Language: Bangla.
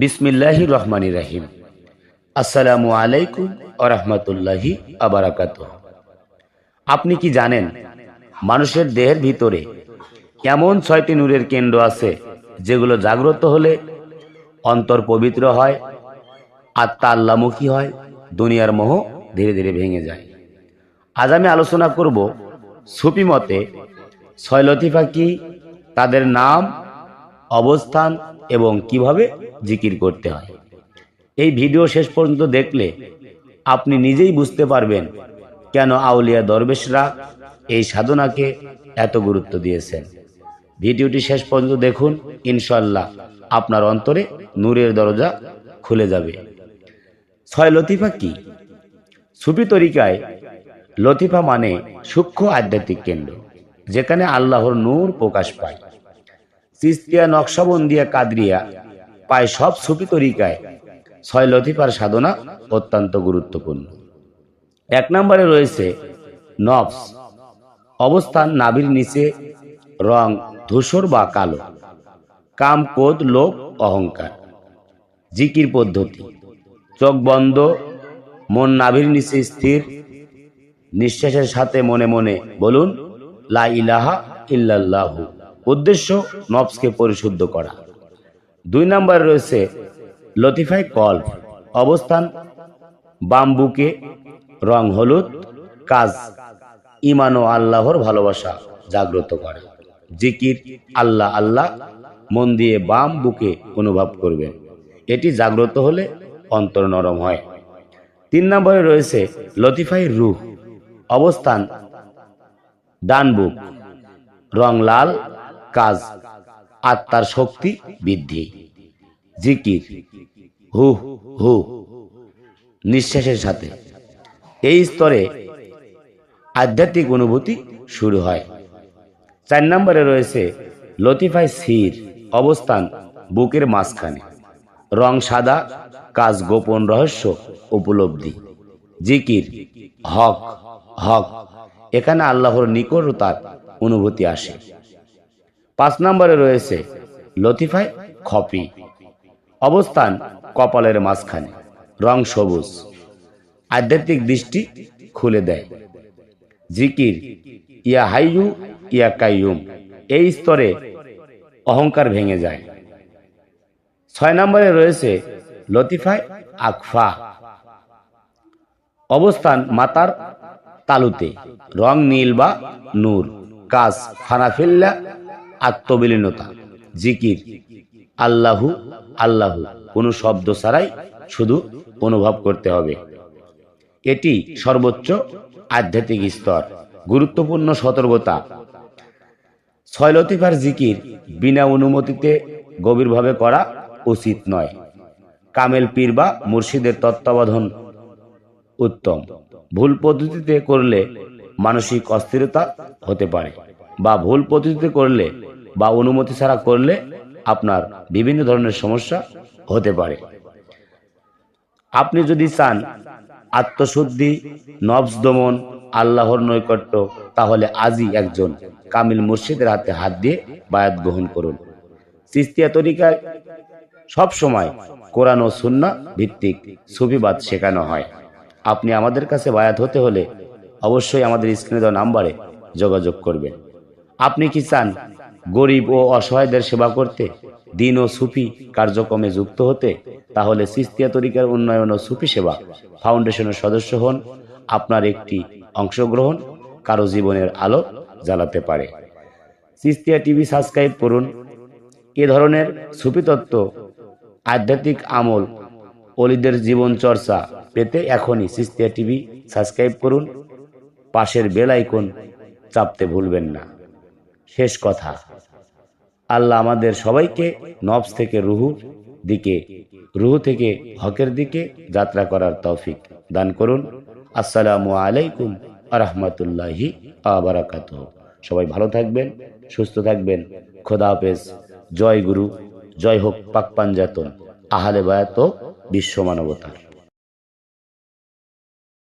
বিসমিল্লাহির রহমানির রহিম। আসসালামু আলাইকুম ওয়া রাহমাতুল্লাহি ওয়া বারাকাতুহু। আপনি কি জানেন মানুষের দেহের ভিতরে এমন 6টি নূরের কেন্দ্র আছে যেগুলো জাগ্রত হলে অন্তর পবিত্র হয়, আত্মা আল্লাহমুখী হয়, দুনিয়ার মোহ ধীরে ধীরে ভেঙে যায়। আজ আমি আলোচনা করব সুফি মতে 6 লতিফা কি, তাদের নাম, অবস্থান এবং কিভাবে জিকির করতে হয়। এই ভিডিও শেষ পর্যন্ত দেখলে আপনি নিজেই বুঝতে পারবেন কেন আউলিয়া দরবেশরা এই সাধনাকে এত গুরুত্ব দিয়েছেন। ভিডিওটি শেষ পর্যন্ত দেখুন, ইনশাআল্লাহ আপনার অন্তরে নূরের দরজা খুলে যাবে। 6 লতিফা কি? সুফি তরিকায় লতিফা মানে সূক্ষ্ম আধ্যাত্মিক কেন্দ্র, যেখানে আল্লাহর নূর প্রকাশ পায়। চিস্তিয়া, নকশবন্দিয়া, কাদরিয়া প্রায় সব সুফি তরিকায় 6 লতিফার সাধনা অত্যন্ত গুরুত্বপূর্ণ। 1 নম্বরে রয়েছে নফস। অবস্থান নাভির নিচে, রং ধূসর বা কালো, কাম, ক্রোধ, লোভ, অহংকার। জিকির পদ্ধতি: চোখ বন্ধ, মন নাভির নিচে স্থির, নিঃশ্বাসের সাথে মনে মনে বলুন লা ইলাহা ইল্লাল্লাহু। উদ্দেশ্য নফসকে পরিশুদ্ধ করা। 2 নম্বরে রয়েছে লতিফায় কল্ব। অবস্থান বাম বুকে, রং হলুদ, কাজ ঈমান ও আল্লাহর ভালোবাসা জাগ্রত করা। জিকির আল্লাহ আল্লাহ মন দিয়ে বাম বুকে অনুভব করবেন। এটি জাগ্রত হলে অন্তর নরম হয়। 3 নম্বরে রয়েছে লতিফায় রূহ। অবস্থান ডান বুক, রং লাল, কাজ আত্মার শক্তি বৃদ্ধি। জিকির হু হু, নিঃশ্বাসের সাথে। এই স্তরে আধ্যাত্মিক অনুভূতি শুরু হয়। 4 নম্বরে রয়েছে লতিফায় সির। অবস্থান বুকের মাঝখানে, রং সাদা, কাজ গোপন রহস্য উপলব্ধি। জিকির হক হক, এখানে আল্লাহর নিকটতার অনুভূতি আসে। 5 নম্বরে রয়েছে লতিফায় খফি। অবস্থান কপালের মাঝখানে, রং সবুজ, আধ্যাত্মিক দৃষ্টি খুলে দেয়। জিকির ইয়া হাইয়ু ইয়া কাইয়ুম, এই স্তরে অহংকার ভেঙে যায়। 6 নম্বরে রয়েছে লতিফায় আকফা। অবস্থান মাতার তালুতে, রং নীল বা নূর, কাজ ফানাফিল্লা, আত্মবিলীনতা। জিকির আল্লাহু আল্লাহু, কোনো শব্দ ছাড়াই শুধু অনুভব করতে হবে। এটি সর্বোচ্চ আধ্যাত্মিক স্তর। গুরুত্বপূর্ণ সতর্কতা: 6 লতিফার জিকির বিনা অনুমতিতে গভীরভাবে করা উচিত নয়। কামেল পীর বা মুর্শিদের তত্ত্বাবধান উত্তম। ভুল পদ্ধতিতে করলে মানসিক অস্থিরতা হতে পারে, বা ভুল পদ্ধতিতে করলে বা অনুমতি ছাড়া করলে আপনার বিভিন্ন ধরনের সমস্যা হতে পারে। আপনি যদি চান আত্মশুদ্ধি, নফস দমন, আল্লাহর নৈকট্য, তাহলে আজই একজন কামিল মুর্শিদের হাতে হাত দিয়ে বায়াত গ্রহণ করুন। চিস্তিয়া তরিকায় সব সময় কোরআন ও সুন্নাহ ভিত্তিক সুফিবাদ শেখানো হয়। আপনি আমাদের কাছে বায়াত হতে হলে অবশ্যই আমাদের স্ক্রিনে দেওয়া নাম্বারে যোগাযোগ করবেন। আপনি কি চান গরিব ও অসহায়দের সেবা করতে, দিন ও সুফি কার্যক্রমে যুক্ত হতে, তাহলে চিস্তিয়া তরিকার উন্নয়ন ও সুফি সেবা ফাউন্ডেশনের সদস্য হন। আপনার একটি অংশগ্রহণ কারো জীবনের আলো জ্বালাতে পারে। চিস্তিয়া টিভি সাবস্ক্রাইব করুন। এ ধরনের সুফি তত্ত্ব, আধ্যাত্মিক আমল, ওলিদের জীবন চর্চা পেতে এখনই চিস্তিয়া টিভি সাবস্ক্রাইব করুন। পাশের বেল আইকন চাপতে ভুলবেন না। শেষ কথা, আল্লাহ আমাদের সবাইকে নফস থেকে রুহ থেকে হকের দিকে যাত্রা করার তৌফিক দান করুন। আসসালামু আলাইকুম ওয়া রাহমাতুল্লাহি ওয়া বারাকাতুহু। সবাই ভালো থাকবেন, সুস্থ থাকবেন। খোদা হাফেজ। জয় গুরু, জয় হোক পাক পাঞ্জাতন, আহলে বায়াত ও বিশ্ব মানবতার।